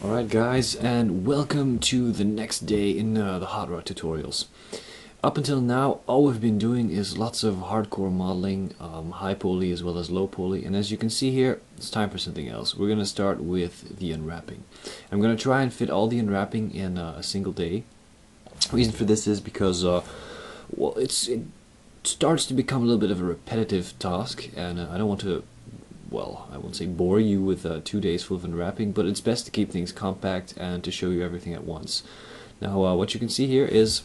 Alright guys, and welcome to the next day in the hot rod tutorials. Up until now, all we've been doing is lots of hardcore modeling, high poly as well as low poly, and as you can see here, it's time for something else. We're going to start with the unwrapping. I'm going to try and fit all the unwrapping in a single day. The reason for this is because, well, it starts to become a little bit of a repetitive task, and I don't want to, well, I won't say bore you with 2 days full of unwrapping, but it's best to keep things compact and to show you everything at once. Now, what you can see here is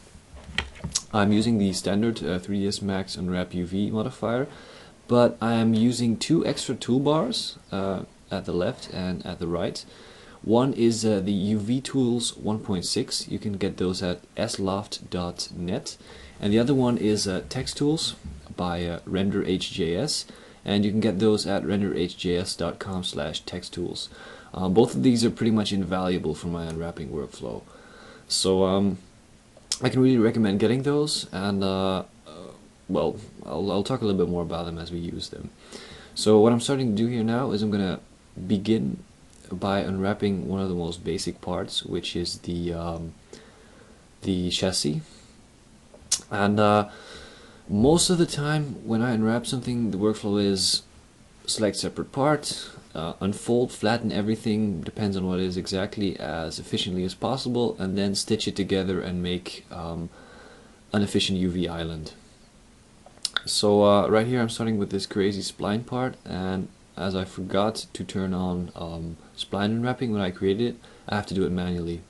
I'm using the standard 3ds Max Unwrap UV modifier, but I am using 2 extra toolbars at the left and at the right. One is the UV Tools 1.6. You can get those at sloft.net, and the other one is Text Tools by RenderHJS. And you can get those at renderhjs.com/texttools. Both of these are pretty much invaluable for my unwrapping workflow. So I can really recommend getting those, and well, I'll talk a little bit more about them as we use them. So what I'm starting to do here now is I'm going to begin by unwrapping one of the most basic parts, which is the chassis. And most of the time when I unwrap something, the workflow is select separate part, unfold, flatten everything, depends on what it is exactly, as efficiently as possible, and then stitch it together and make an efficient UV island. So right here I'm starting with this crazy spline part, and as I forgot to turn on spline unwrapping when I created it, I have to do it manually.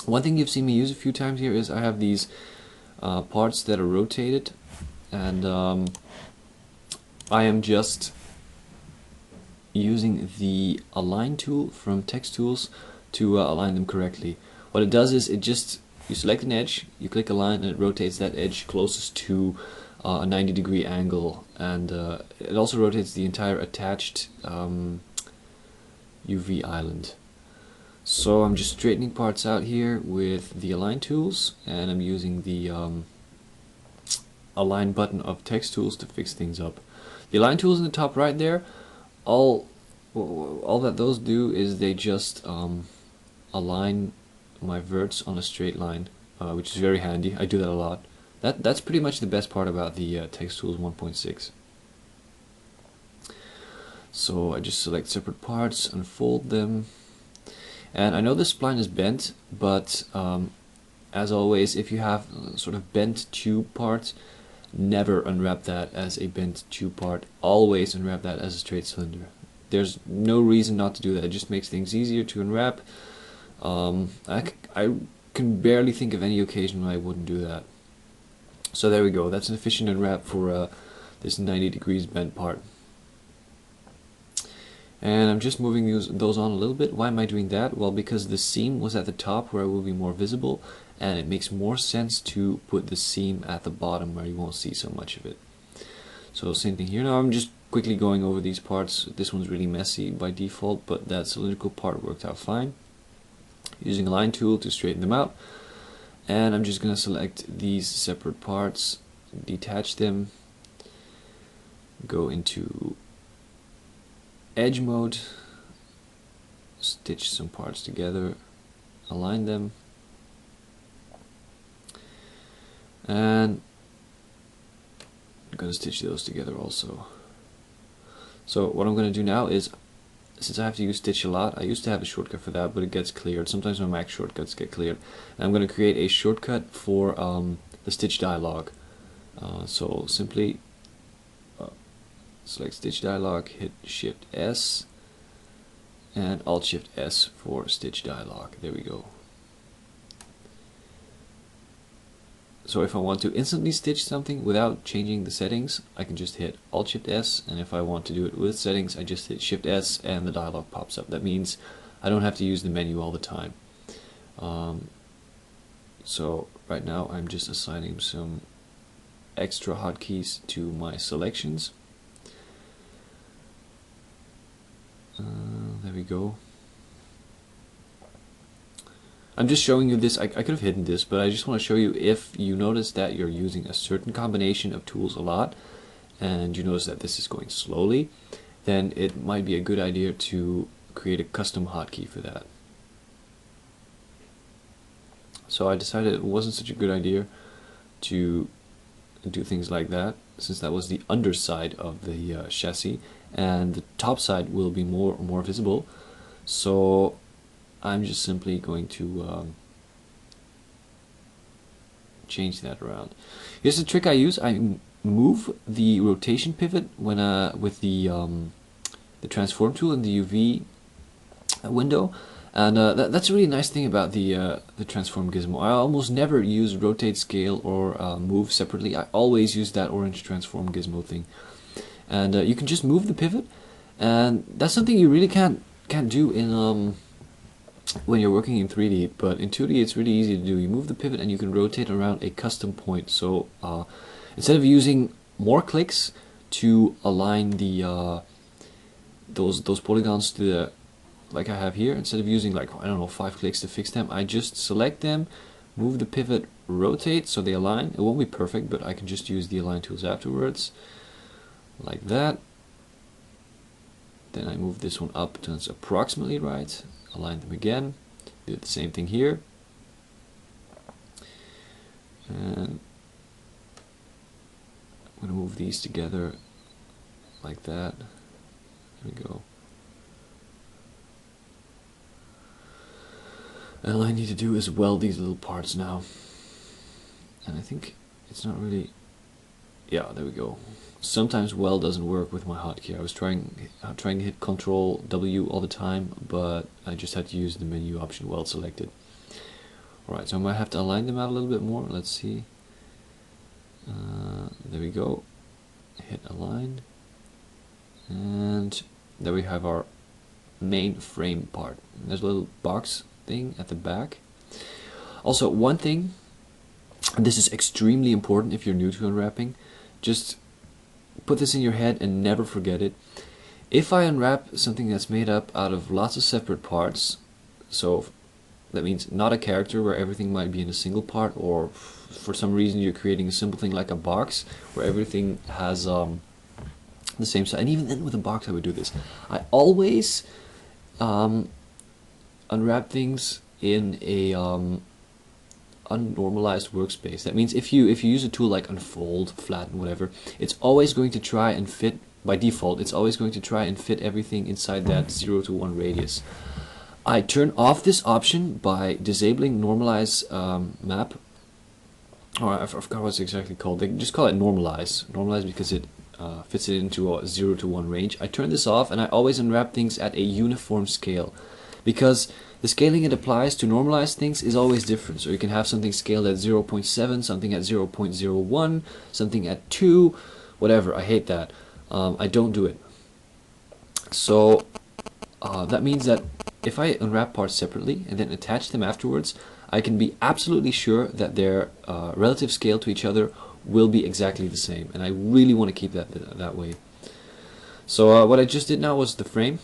One thing you've seen me use a few times here is I have these parts that are rotated, and I am just using the align tool from Text Tools to align them correctly. What it does is you select an edge, you click align, and it rotates that edge closest to a 90-degree angle, and it also rotates the entire attached UV island. So I'm just straightening parts out here with the align tools, and I'm using the align button of Text Tools to fix things up. The align tools in the top right there, all that those do is they just align my verts on a straight line, which is very handy. I do that a lot. That's pretty much the best part about the Text Tools 1.6. So I just select separate parts, unfold them, and I know this spline is bent, but as always, if you have sort of bent tube parts, never unwrap that as a bent tube part. Always unwrap that as a straight cylinder. There's no reason not to do that. It just makes things easier to unwrap. I can barely think of any occasion when I wouldn't do that. So there we go. That's an efficient unwrap for this 90 degrees bent part. And I'm just moving those on a little bit. Why am I doing that? Well, because the seam was at the top where it will be more visible, and it makes more sense to put the seam at the bottom where you won't see so much of it. So same thing here. Now I'm just quickly going over these parts. This one's really messy by default, but that cylindrical part worked out fine. Using a line tool to straighten them out, and I'm just going to select these separate parts, detach them, go into edge mode, stitch some parts together, align them, and I'm going to stitch those together also. So what I'm going to do now is, since I have to use stitch a lot, I used to have a shortcut for that, but it gets cleared. Sometimes my Mac shortcuts get cleared. And I'm going to create a shortcut for the stitch dialog. So simply select stitch dialog, hit Shift S, and Alt Shift S for stitch dialog. There we go. So if I want to instantly stitch something without changing the settings, I can just hit Alt Shift S, and if I want to do it with settings, I just hit Shift S and the dialog pops up. That means I don't have to use the menu all the time. So right now I'm just assigning some extra hotkeys to my selections. There we go. I'm just showing you this. I could have hidden this, but I just want to show you, if you notice that you're using a certain combination of tools a lot, and you notice that this is going slowly, then it might be a good idea to create a custom hotkey for that. So I decided it wasn't such a good idea to do things like that, since that was the underside of the chassis, and the top side will be more visible. So I'm just simply going to change that around. Here's the trick I use. I move the rotation pivot when with the transform tool in the UV window, and that's a really nice thing about the transform gizmo. I almost never use rotate, scale, or move separately. I always use that orange transform gizmo thing, and you can just move the pivot, and that's something you really can't do in when you're working in 3D, but in 2D it's really easy to do. You move the pivot and you can rotate around a custom point. So instead of using more clicks to align the those polygons to the, like I have here, instead of using like, I don't know, 5 clicks to fix them, I just select them, move the pivot, rotate so they align. It won't be perfect, but I can just use the align tools afterwards, like that. Then I move this one up until it's approximately right, align them again, do the same thing here, and I'm going to move these together like that. There we go. And all I need to do is weld these little parts now, and I think it's not really, yeah, there we go. Sometimes weld doesn't work with my hotkey. I was trying to hit Control W all the time, but I just had to use the menu option weld selected. Alright, so I might have to align them out a little bit more. Let's see. There we go. Hit align, and there we have our main frame part. There's a little box thing at the back. Also, one thing, and this is extremely important if you're new to unwrapping, just put this in your head and never forget it. If I unwrap something that's made up out of lots of separate parts, so that means not a character where everything might be in a single part, or for some reason you're creating a simple thing like a box where everything has the same size, and even then with a box I would do this. I always unwrap things in a unnormalized workspace. That means if you use a tool like unfold, flatten, whatever, it's always going to try and fit, by default, it's always going to try and fit everything inside that 0 to 1 radius. I turn off this option by disabling normalize map, or I forgot what it's exactly called. They just call it normalize. Normalize because it fits it into a 0 to 1 range. I turn this off, and I always unwrap things at a uniform scale, because the scaling it applies to normalize things is always different. So you can have something scaled at 0.7, something at 0.01, something at 2, whatever. I hate that. I don't do it. So that means that if I unwrap parts separately and then attach them afterwards, I can be absolutely sure that their relative scale to each other will be exactly the same. And I really want to keep that way. So what I just did now was the frame.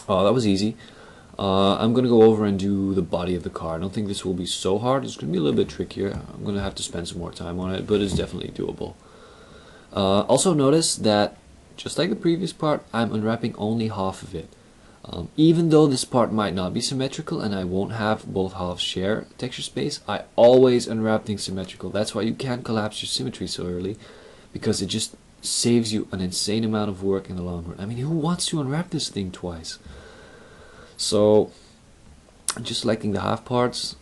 That was easy. I'm going to go over and do the body of the car. I don't think this will be so hard. It's going to be a little bit trickier. I'm going to have to spend some more time on it, but it's definitely doable. Also notice that, just like the previous part, I'm unwrapping only half of it. Even though this part might not be symmetrical and I won't have both halves share texture space, I always unwrap things symmetrical. That's why you can't collapse your symmetry so early, because it just saves you an insane amount of work in the long run. I mean, who wants to unwrap this thing twice? So, just selecting the half parts,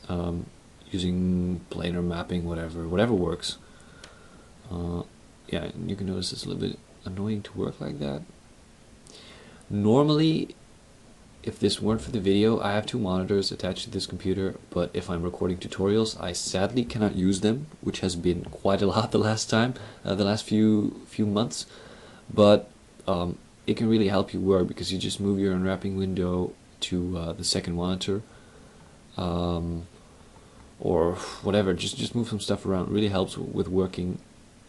using planar mapping, whatever works. Yeah, you can notice it's a little bit annoying to work like that. Normally, if this weren't for the video, I have 2 monitors attached to this computer, but if I'm recording tutorials, I sadly cannot use them, which has been quite a lot the last few months. But it can really help you work, because you just move your unwrapping window to the second monitor, or whatever. Just move some stuff around. It really helps with working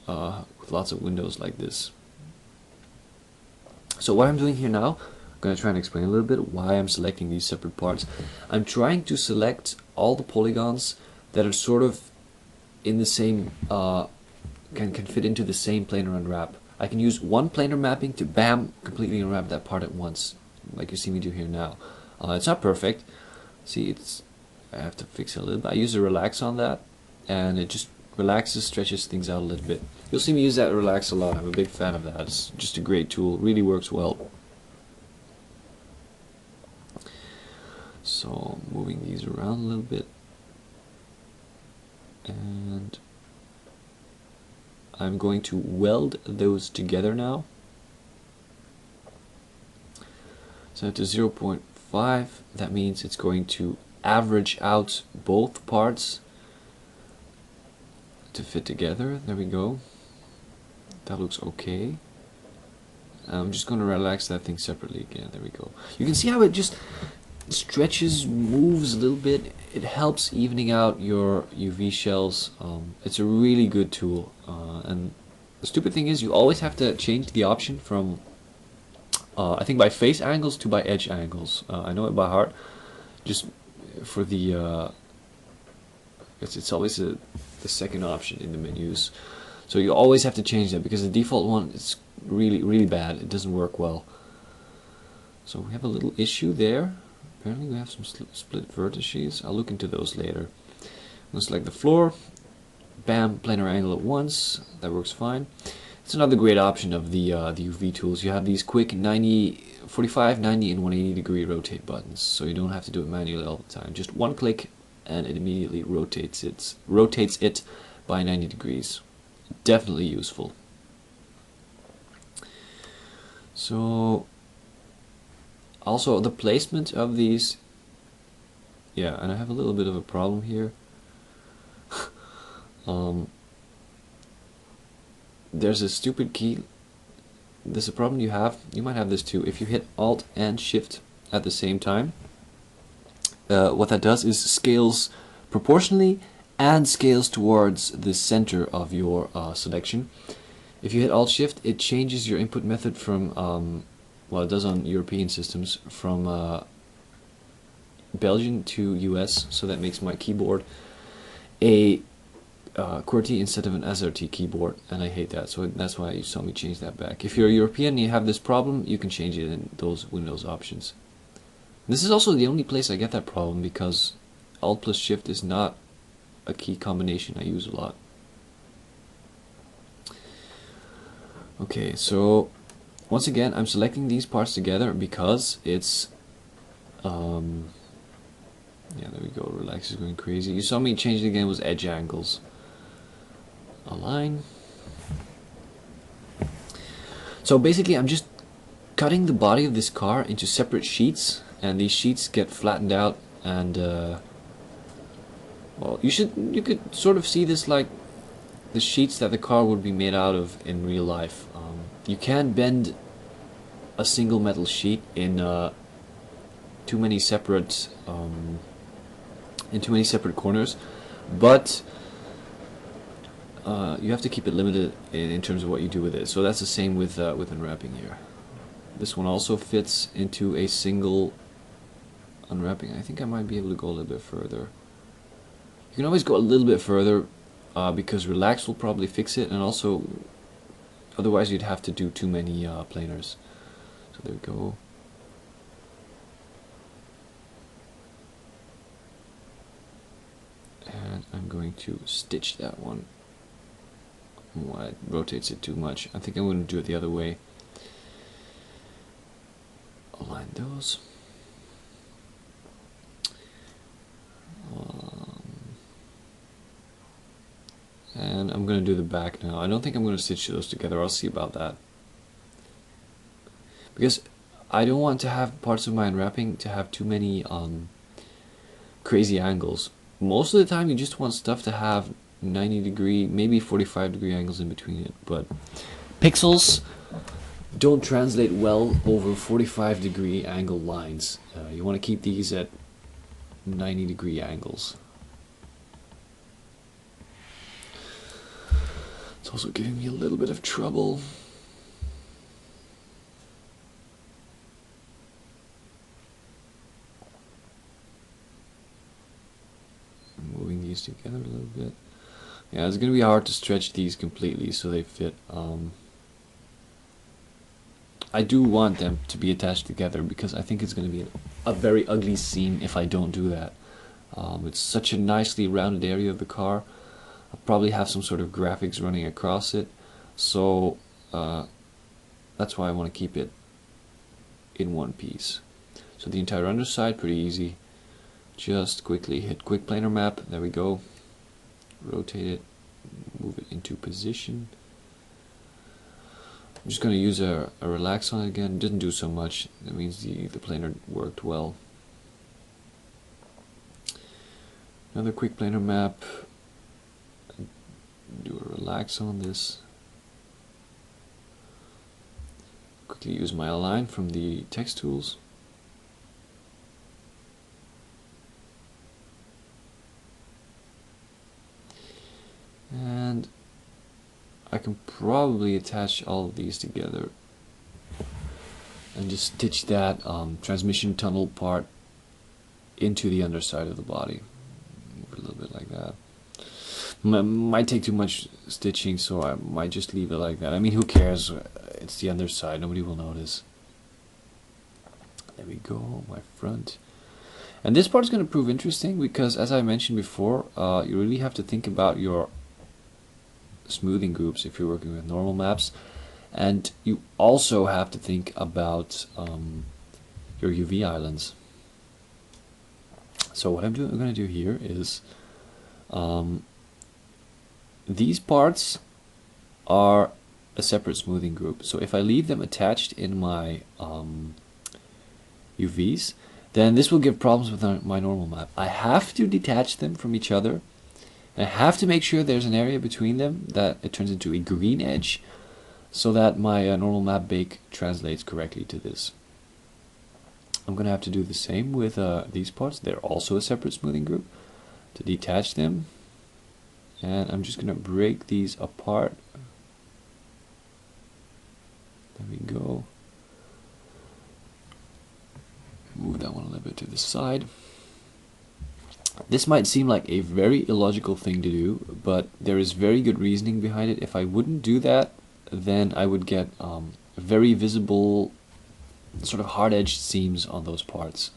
with lots of windows like this. So what I'm doing here now, I'm going to try and explain a little bit why I'm selecting these separate parts. I'm trying to select all the polygons that are sort of in the same, can fit into the same planar unwrap. I can use one planar mapping to bam, completely unwrap that part at once, like you see me do here now. It's not perfect. See, it's I have to fix it a little bit. I use a relax on that, and it just relaxes, stretches things out a little bit. You'll see me use that relax a lot. I'm a big fan of that. It's just a great tool. Really works well. So moving these around a little bit, and I'm going to weld those together now. So to 0.5, that means it's going to average out both parts to fit together. There we go. That looks okay. I'm just going to relax that thing separately again. There we go. You can see how it just stretches, moves a little bit. It helps evening out your UV shells. It's a really good tool. And the stupid thing is you always have to change the option from I think by face angles to by edge angles. I know it by heart. Just for the it's always the second option in the menus. So you always have to change that because the default one is really bad. It doesn't work well. So we have a little issue there. Apparently we have some split vertices. I'll look into those later. Let's select the floor. Bam, planar angle at once. That works fine. It's another great option of the UV tools. You have these quick 90, 45, 90, and 180 degree rotate buttons, so you don't have to do it manually all the time. Just one click, and it immediately rotates it by 90 degrees. Definitely useful. So, also the placement of these. Yeah, and I have a little bit of a problem here. There's a stupid key. There's a problem you have. You might have this too. If you hit Alt and Shift at the same time, what that does is scales proportionally and scales towards the center of your selection. If you hit Alt Shift, it changes your input method from, well, it does on European systems, from Belgian to US, so that makes my keyboard a QWERTY instead of an SRT keyboard, and I hate that, so that's why you saw me change that back. If you're a European and you have this problem, you can change it in those Windows options. This is also the only place I get that problem, because Alt plus Shift is not a key combination I use a lot. Okay, so once again I'm selecting these parts together because it's yeah, there we go, relax is going crazy. You saw me change it again, was edge angles. Align. So basically I'm just cutting the body of this car into separate sheets, and these sheets get flattened out, and well, you could sort of see this like the sheets that the car would be made out of in real life. You can bend a single metal sheet in too many separate corners, but you have to keep it limited in terms of what you do with it. So that's the same with unwrapping here. This one also fits into a single unwrapping. I think I might be able to go a little bit further. You can always go a little bit further because relax will probably fix it, and also otherwise you'd have to do too many planars. So there we go. And I'm going to stitch that one. Why it rotates it too much. I think I'm going to do it the other way. Align those. And I'm going to do the back now. I don't think I'm going to stitch those together. I'll see about that. Because I don't want to have parts of my unwrapping to have too many crazy angles. Most of the time you just want stuff to have 90 degree, maybe 45 degree angles in between it. But pixels don't translate well over 45 degree angle lines. You want to keep these at 90 degree angles. It's also giving me a little bit of trouble. I'm moving these together a little bit. Yeah, it's going to be hard to stretch these completely so they fit. I do want them to be attached together because I think it's going to be a very ugly scene if I don't do that. It's such a nicely rounded area of the car. I'll probably have some sort of graphics running across it, so that's why I want to keep it in one piece. So the entire underside, pretty easy. Just quickly hit quick planar map, there we go. Rotate it, move it into position. I'm just going to use a relax on it again. Didn't do so much, that means the planar worked well. Another quick planar map, do a relax on this. Quickly use my align from the text tools. And I can probably attach all of these together and just stitch that transmission tunnel part into the underside of the body. Move it a little bit like that. Might take too much stitching, so I might just leave it like that. I mean, who cares? It's the underside, nobody will notice. There we go, my front. And this part is going to prove interesting because, as I mentioned before, you really have to think about your smoothing groups if you're working with normal maps, and you also have to think about your UV islands. So what I'm going to do here is these parts are a separate smoothing group. So if I leave them attached in my UVs, then this will give problems with my normal map. I have to detach them from each other. I have to make sure there's an area between them that it turns into a green edge so that my normal map bake translates correctly to this. I'm going to have to do the same with these parts. They're also a separate smoothing group. To detach them, and I'm just going to break these apart. There we go. Move that one a little bit to the side. This might seem like a very illogical thing to do, but there is very good reasoning behind it. If I wouldn't do that, then I would get very visible, sort of hard-edged seams on those parts.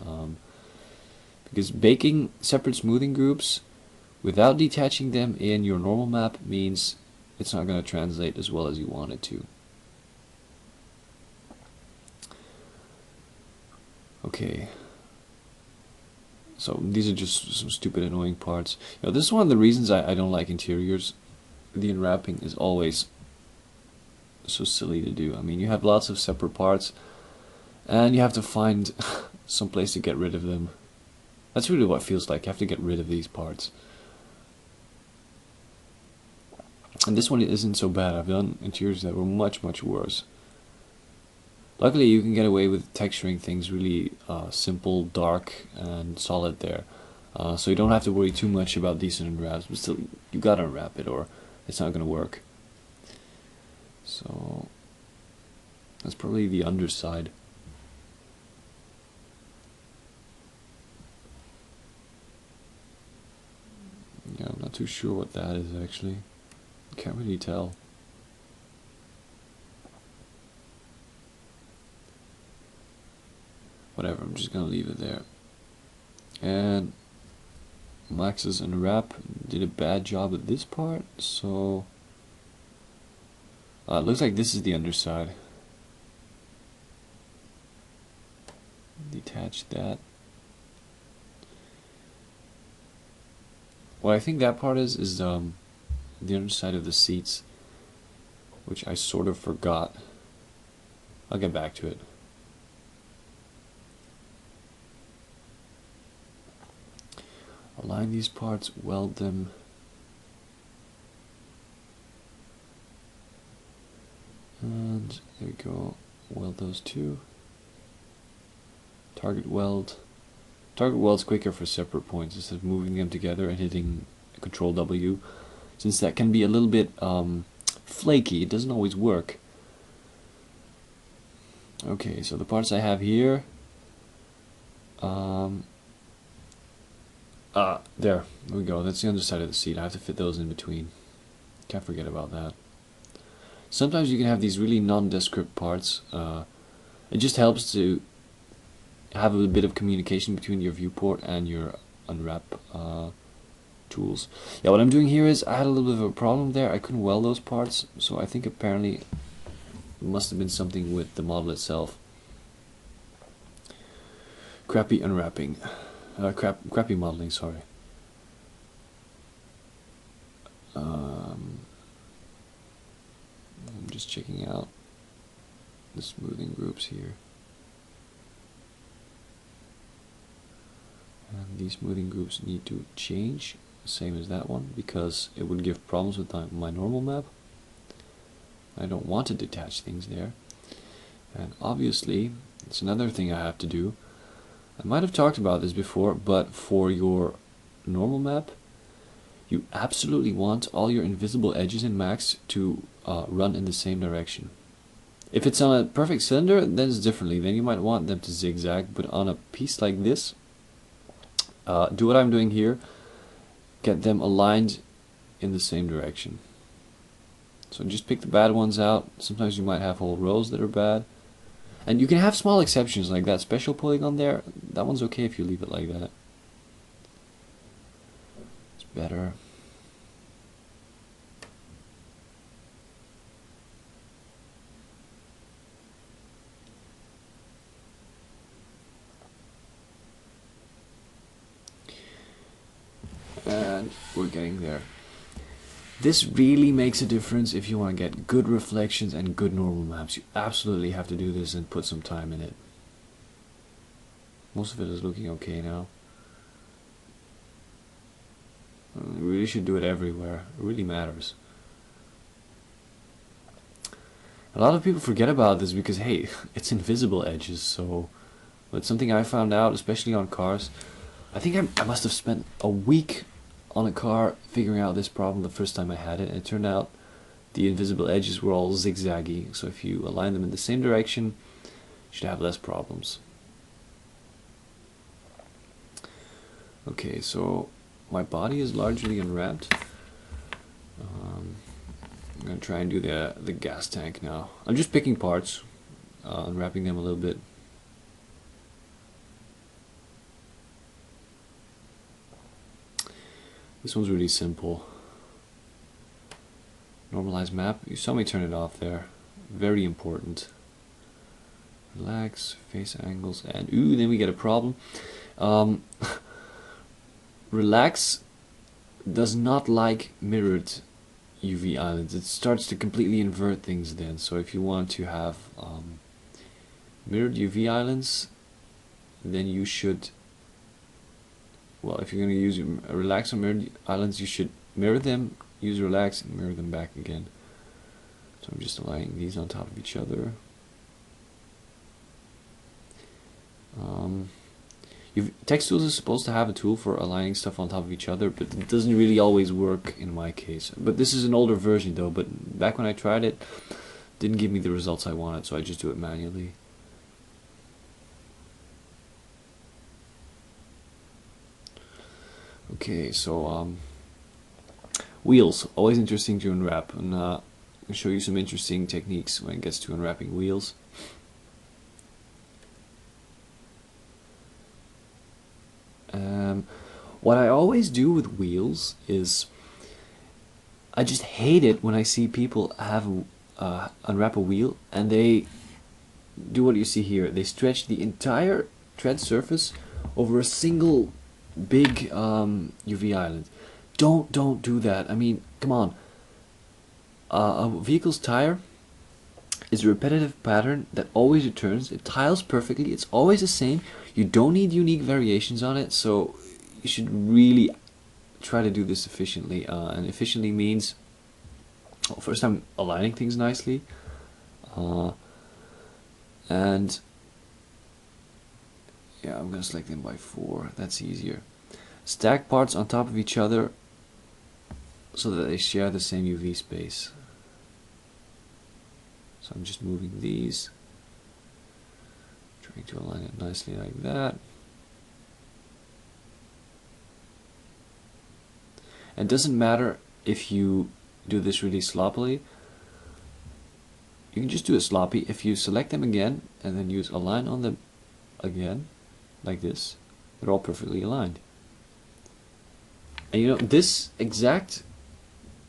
Because baking separate smoothing groups without detaching them in your normal map means it's not going to translate as well as you want it to. Okay. So these are just some stupid annoying parts. You know, this is one of the reasons I don't like interiors. The unwrapping is always so silly to do. I mean, you have lots of separate parts and you have to find some place to get rid of them. That's really what it feels like. You have to get rid of these parts. And this one isn't so bad. I've done interiors that were much, much worse. Luckily, you can get away with texturing things really simple, dark, and solid there. So you don't have to worry too much about decent unwraps, but still, you gotta unwrap it or it's not gonna work. So that's probably the underside. Yeah, I'm not too sure what that is actually. Can't really tell. Whatever, I'm just gonna leave it there. And Max's unwrap did a bad job at this part, so it looks like this is the underside. Detach that. What I think that part is the underside of the seats, which I sort of forgot. I'll get back to it. Align these parts, weld them. And there we go. Weld those two. Target weld. Target weld's quicker for separate points instead of moving them together and hitting Control W. Since that can be a little bit flaky, it doesn't always work. Okay, so the parts I have here. There we go. That's the underside of the seat. I have to fit those in between. Can't forget about that. Sometimes you can have these really nondescript parts. It just helps to have a bit of communication between your viewport and your unwrap tools. Yeah, what I'm doing here is I had a little bit of a problem there. I couldn't weld those parts, so I think apparently it must have been something with the model itself. Crappy unwrapping. Crappy modeling, sorry. I'm just checking out the smoothing groups here. And these smoothing groups need to change, same as that one, because it would give problems with my normal map. I don't want to detach things there. And obviously, it's another thing I have to do. I might have talked about this before, but for your normal map, you absolutely want all your invisible edges in max to run in the same direction. If it's on a perfect cylinder, then it's differently. Then you might want them to zigzag, but on a piece like this, do what I'm doing here, get them aligned in the same direction. So just pick the bad ones out. Sometimes you might have whole rows that are bad. And you can have small exceptions like that special polygon there. That one's okay if you leave it like that. It's better. And we're getting there. This really makes a difference if you want to get good reflections and good normal maps. You absolutely have to do this and put some time in it. Most of it is looking okay now. You really should do it everywhere. It really matters. A lot of people forget about this because, hey, it's invisible edges, so it's something I found out, especially on cars. I think I must have spent a week on a car figuring out this problem the first time I had it, and it turned out the invisible edges were all zigzaggy, so if you align them in the same direction, you should have less problems. Okay, so my body is largely unwrapped. I'm gonna try and do the gas tank now. I'm just picking parts, unwrapping them a little bit. This one's really simple. Normalize map. You saw me turn it off there. Very important. Relax, face angles, and ooh, then we get a problem. Relax does not like mirrored UV islands. It starts to completely invert things then. So if you want to have mirrored UV islands, then you should, well, if you're going to use relax or mirrored islands, you should mirror them, use relax, and mirror them back again. So I'm just aligning these on top of each other. Text Tools is supposed to have a tool for aligning stuff on top of each other, but it doesn't really always work in my case. But this is an older version though, but back when I tried it, didn't give me the results I wanted, so I just do it manually. Okay, so wheels, always interesting to unwrap, and I'll show you some interesting techniques when it gets to unwrapping wheels. What I always do with wheels is I just hate it when I see people have unwrap a wheel and they do what you see here. They stretch the entire tread surface over a single big UV island. Don't do that. I mean, come on. A vehicle's tire is a repetitive pattern that always returns. It tiles perfectly. It's always the same. You don't need unique variations on it, so you should really try to do this efficiently. And efficiently means, well, first I'm aligning things nicely, and yeah, I'm gonna select them by 4. That's easier. Stack parts on top of each other so that they share the same UV space. So I'm just moving these, trying to align it nicely like that. And it doesn't matter if you do this really sloppily. You can just do it sloppy. If you select them again and then use align on them again, like this, they're all perfectly aligned. And you know, this exact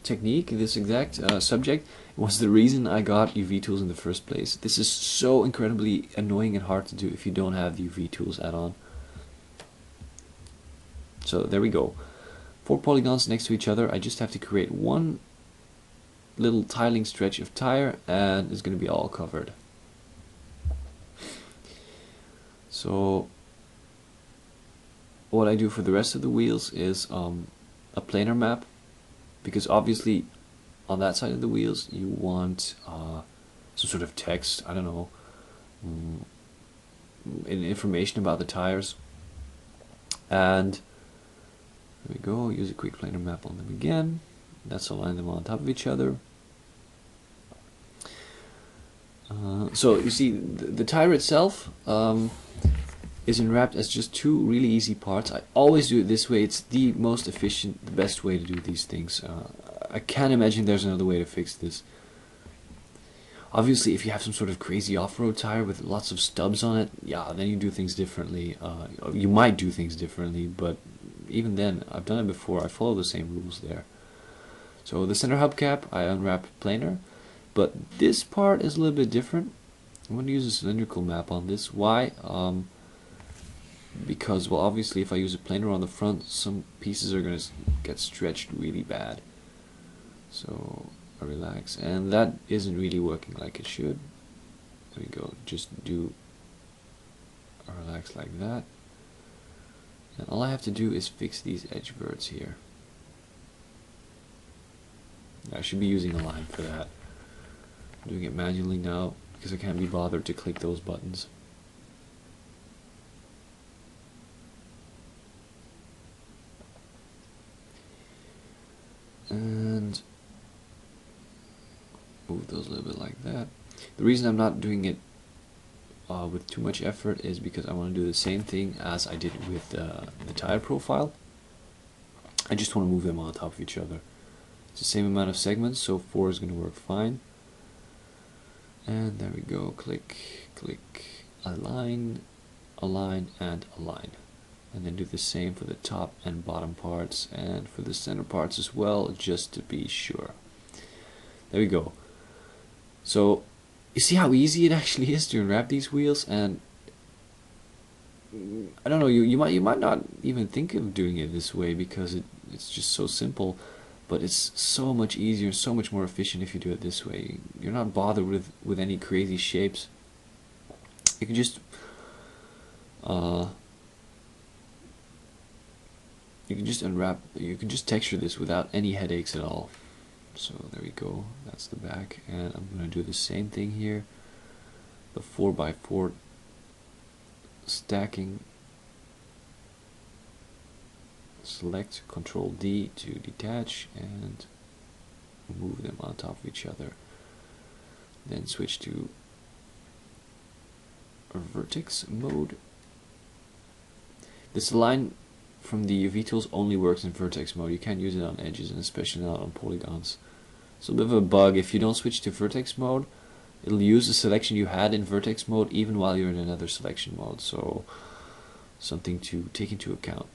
technique, this exact subject was the reason I got UV tools in the first place. This is so incredibly annoying and hard to do if you don't have the UV tools add-on. So there we go. 4 polygons next to each other. I just have to create one little tiling stretch of tire and it's going to be all covered. So what I do for the rest of the wheels is a planar map, because obviously on that side of the wheels you want some sort of text, I don't know, information about the tires. And there we go, use a quick planar map on them again. Let's align them on top of each other. So you see the tire itself is unwrapped as just 2 really easy parts. I always do it this way. It's the most efficient, the best way to do these things. I can't imagine there's another way to fix this. Obviously, if you have some sort of crazy off-road tire with lots of stubs on it, yeah, then you do things differently. You might do things differently, but even then, I've done it before. I follow the same rules there. So the center hubcap, I unwrap planar, but this part is a little bit different. I'm going to use a cylindrical map on this. Why? Because, well, obviously if I use a planar on the front, some pieces are going to get stretched really bad. So I relax, and that isn't really working like it should. There we go, just do a relax like that. And all I have to do is fix these edge verts here. I should be using a line for that. I'm doing it manually now because I can't be bothered to click those buttons. And move those a little bit like that. The reason I'm not doing it with too much effort is because I want to do the same thing as I did with the tire profile. I just want to move them on top of each other. It's the same amount of segments, so 4 is going to work fine. And there we go, click, click, align, align, and align. And then do the same for the top and bottom parts and for the center parts as well, just to be sure. There we go. So you see how easy it actually is to unwrap these wheels, and I don't know, you might not even think of doing it this way because it's just so simple, but it's so much easier, so much more efficient if you do it this way. You're not bothered with any crazy shapes. You can just unwrap, you can just texture this without any headaches at all. So there we go, that's the back, and I'm going to do the same thing here. The 4x4 stacking, select Control D to detach and move them on top of each other. Then switch to vertex mode. This line from the UV tools only works in vertex mode. You can't use it on edges, and especially not on polygons. It's a bit of a bug. If you don't switch to vertex mode, it'll use the selection you had in vertex mode even while you're in another selection mode. So something to take into account.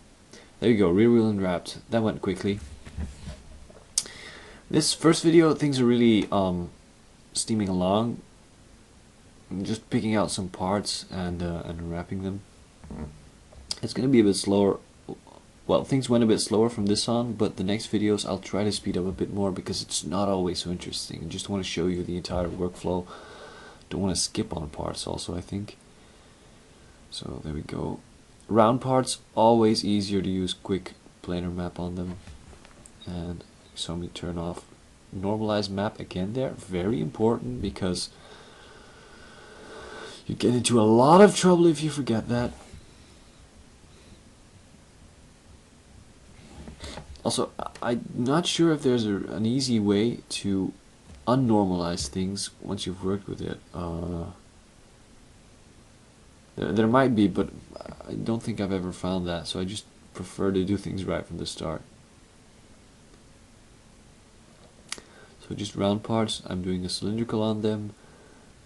There you go, rear wheel unwrapped. That went quickly. This first video, things are really steaming along. I'm just picking out some parts and unwrapping them. It's going to be a bit slower. Well, things went a bit slower from this on, but the next videos I'll try to speed up a bit more because it's not always so interesting. I just want to show you the entire workflow. Don't want to skip on parts also, I think. So there we go. Round parts, always easier to use quick planar map on them. And so we turn off normalize map again there. Very important because you get into a lot of trouble if you forget that. Also, I'm not sure if there's an easy way to unnormalize things once you've worked with it. There might be, but I don't think I've ever found that, so I just prefer to do things right from the start. So just round parts, I'm doing a cylindrical on them,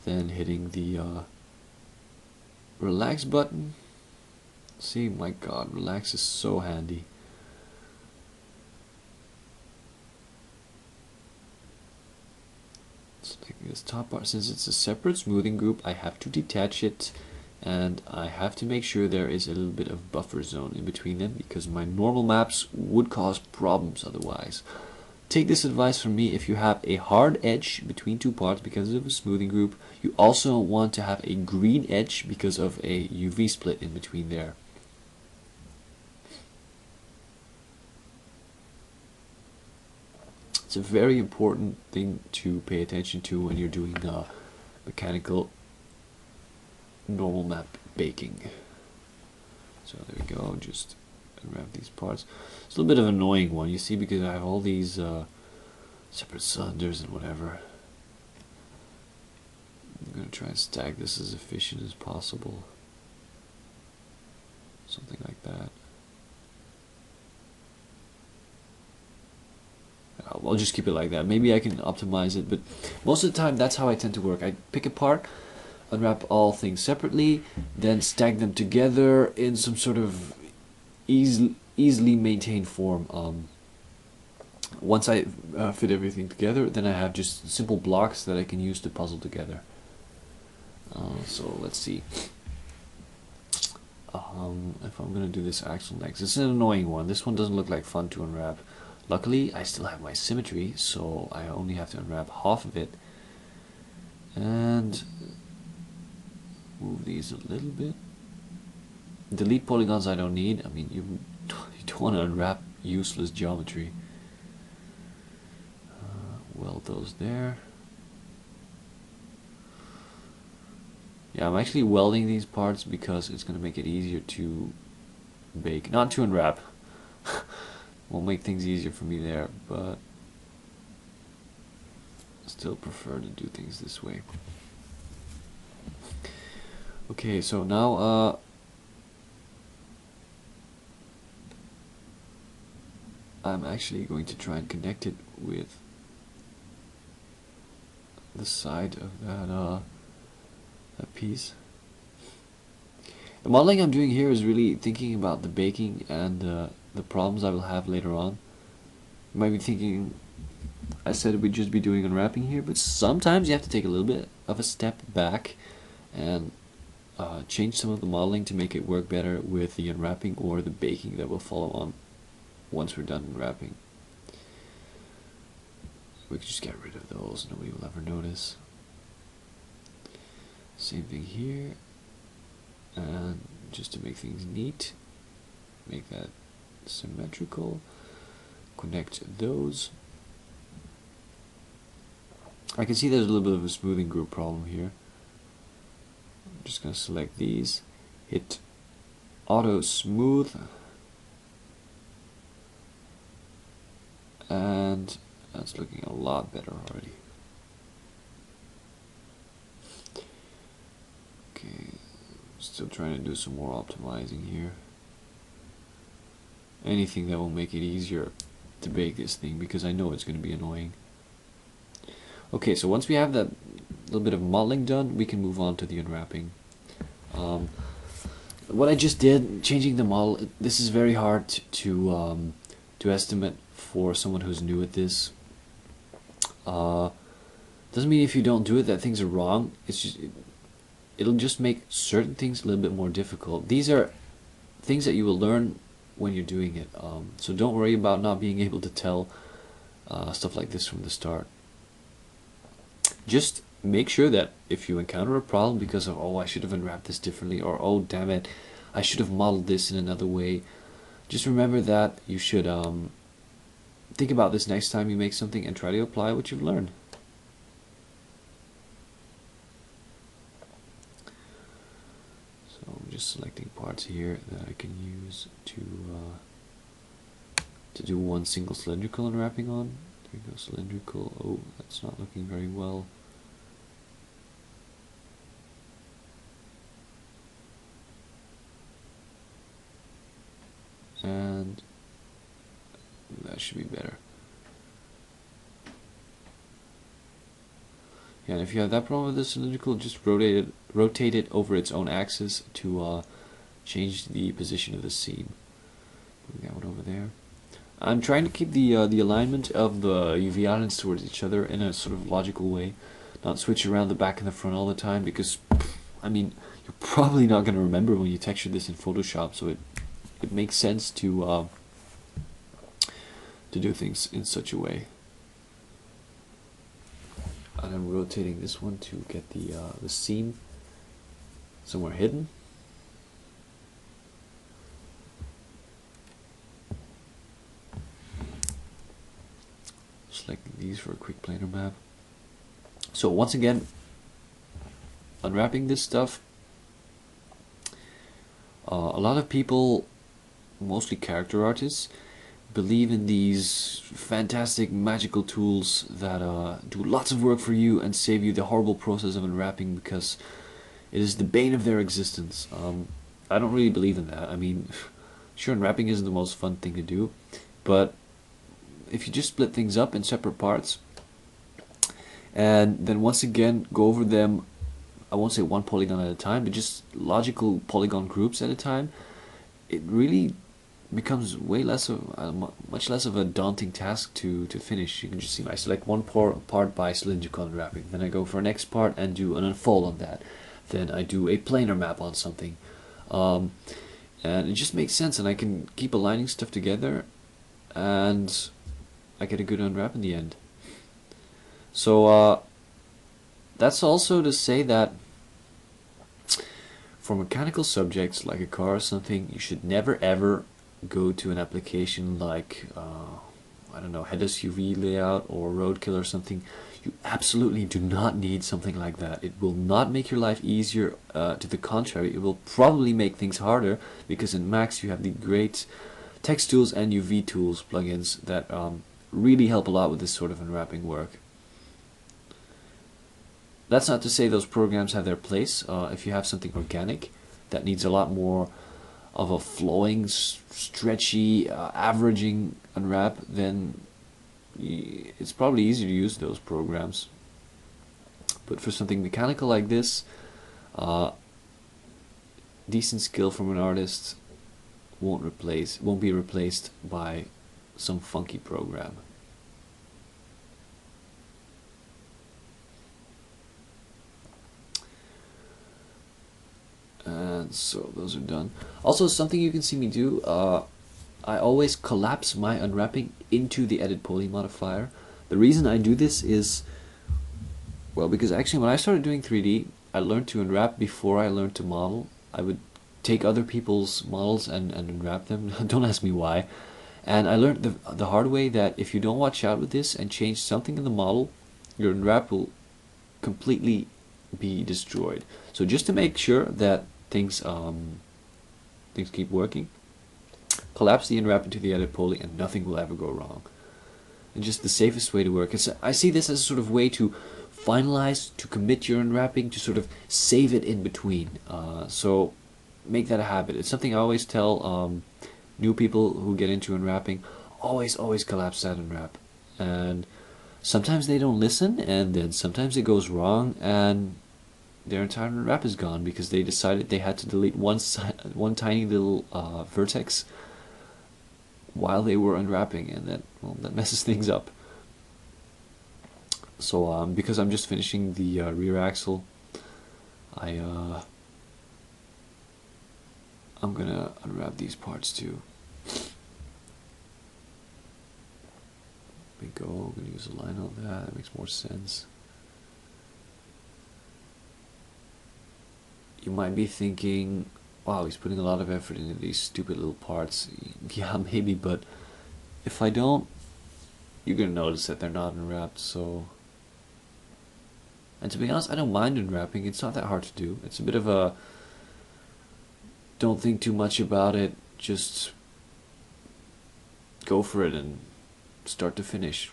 then hitting the relax button. See, my god, relax is so handy. Selecting this top part, since it's a separate smoothing group, I have to detach it, and I have to make sure there is a little bit of buffer zone in between them, because my normal maps would cause problems otherwise. Take this advice from me: if you have a hard edge between two parts because of a smoothing group, you also want to have a green edge because of a UV split in between there. It's a very important thing to pay attention to when you're doing mechanical normal map baking. So there we go, just unwrap these parts. It's a little bit of an annoying one, you see, because I have all these separate cylinders and whatever. I'm going to try and stack this as efficient as possible. Something like that. I'll just keep it like that. Maybe I can optimize it, but most of the time that's how I tend to work. I pick apart, unwrap all things separately, then stack them together in some sort of easily maintained form. Once I fit everything together, then I have just simple blocks that I can use to puzzle together. So let's see. If I'm gonna do this axle next, it's an annoying one. This one doesn't look like fun to unwrap. Luckily, I still have my symmetry, so I only have to unwrap half of it. And move these a little bit. Delete polygons I don't need. I mean, you don't want to unwrap useless geometry. Weld those there. Yeah, I'm actually welding these parts because it's going to make it easier to bake. Not to unwrap. Will make things easier for me there, but still prefer to do things this way. Okay, so now I'm actually going to try and connect it with the side of that piece. The modeling I'm doing here is really thinking about the baking and the problems I will have later on. You might be thinking, I said we'd just be doing unwrapping here, but sometimes you have to take a little bit of a step back and change some of the modeling to make it work better with the unwrapping or the baking that will follow on once we're done unwrapping. We could just get rid of those, nobody will ever notice. Same thing here, and just to make things neat, make that symmetrical, connect those. I can see there's a little bit of a smoothing group problem here. I'm just going to select these, hit auto smooth, and that's looking a lot better already. Okay, still trying to do some more optimizing here. Anything that will make it easier to bake this thing, because I know it's going to be annoying. Okay, so once we have that little bit of modeling done, we can move on to the unwrapping. What I just did, changing the model, this is very hard to estimate for someone who's new at this. Doesn't mean if you don't do it that things are wrong. It's just it'll just make certain things a little bit more difficult. These are things that you will learn when you're doing it. So don't worry about not being able to tell stuff like this from the start. Just make sure that if you encounter a problem because of, oh, I should have unwrapped this differently, or oh, damn it, I should have modeled this in another way, just remember that you should think about this next time you make something and try to apply what you've learned. So I'm just selecting parts here that I can use to do one single cylindrical unwrapping on. There we go, cylindrical. Oh, that's not looking very well. And that should be better. Yeah, and if you have that problem with the cylindrical, just rotate it over its own axis to change the position of the seam. Move that one over there. I'm trying to keep the alignment of the UV islands towards each other in a sort of logical way. not switch around the back and the front all the time, because I mean, you're probably not going to remember when you texture this in Photoshop, so it makes sense to do things in such a way. And I'm rotating this one to get the seam somewhere hidden. Selecting these for a quick planar map. So once again, unwrapping this stuff, a lot of people, mostly character artists, believe in these fantastic magical tools that do lots of work for you and save you the horrible process of unwrapping, because it is the bane of their existence. I don't really believe in that. I mean, sure, unwrapping isn't the most fun thing to do, but if you just split things up in separate parts and then once again go over them, I won't say one polygon at a time, but just logical polygon groups at a time, it really becomes way less of much less of a daunting task to finish. You can just see I select one part by cylindrical unwrapping, then I go for next part and do an unfold on that, then I do a planar map on something, and it just makes sense, and I can keep aligning stuff together and I get a good unwrap in the end. So that's also to say that for mechanical subjects like a car or something, you should never ever go to an application like I don't know, headless UV layout or roadkill or something. You absolutely do not need something like that. It will not make your life easier. To the contrary, it will probably make things harder, because in Max you have the great text tools and UV tools plugins that really help a lot with this sort of unwrapping work. That's not to say those programs have their place. If you have something organic that needs a lot more of a flowing, stretchy, averaging unwrap, then it's probably easier to use those programs. But for something mechanical like this, decent skill from an artist won't be replaced by some funky program. And so those are done. Also, something you can see me do, I always collapse my unwrapping into the edit poly modifier. The reason I do this is, well, because actually when I started doing 3D, I learned to unwrap before I learned to model. I would take other people's models and unwrap them. Don't ask me why. And I learned the hard way that if you don't watch out with this and change something in the model, your unwrap will completely be destroyed. So just to make sure that things keep working, collapse the unwrap into the edit poly and nothing will ever go wrong. And just the safest way to work. I see this as a sort of way to finalize, to commit your unwrapping, to sort of save it in between. So make that a habit. It's something I always tell new people who get into unwrapping. Always collapse that unwrap. And sometimes they don't listen, and then sometimes it goes wrong and their entire unwrap is gone because they decided they had to delete one tiny little vertex while they were unwrapping, and that messes things up. So because I'm just finishing the rear axle, I'm gonna unwrap these parts too. There we go. I'm gonna use a line on that. That makes more sense. You might be thinking, wow, he's putting a lot of effort into these stupid little parts. Yeah, maybe, but if I don't, you're gonna notice that they're not unwrapped. So, and to be honest, I don't mind unwrapping. It's not that hard to do. It's a bit of a don't think too much about it, just go for it and start to finish.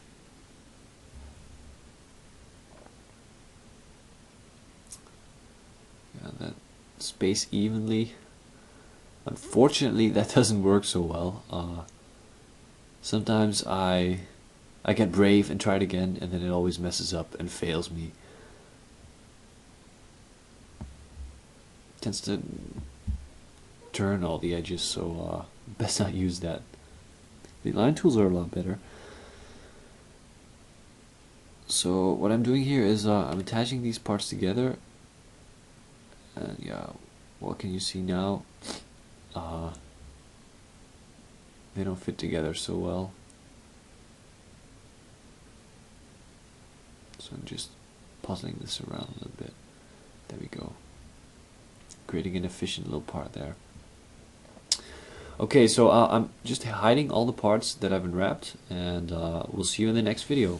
Yeah, that space evenly. Unfortunately, that doesn't work so well. Sometimes I get brave and try it again, and then it always messes up and fails me. Tends to turn all the edges, so best not use that. The line tools are a lot better. So what I'm doing here is I'm attaching these parts together, and yeah, what can you see now? They don't fit together so well. So I'm just puzzling this around a little bit. There we go. Creating an efficient little part there. Okay, so I'm just hiding all the parts that I've unwrapped, and we'll see you in the next video.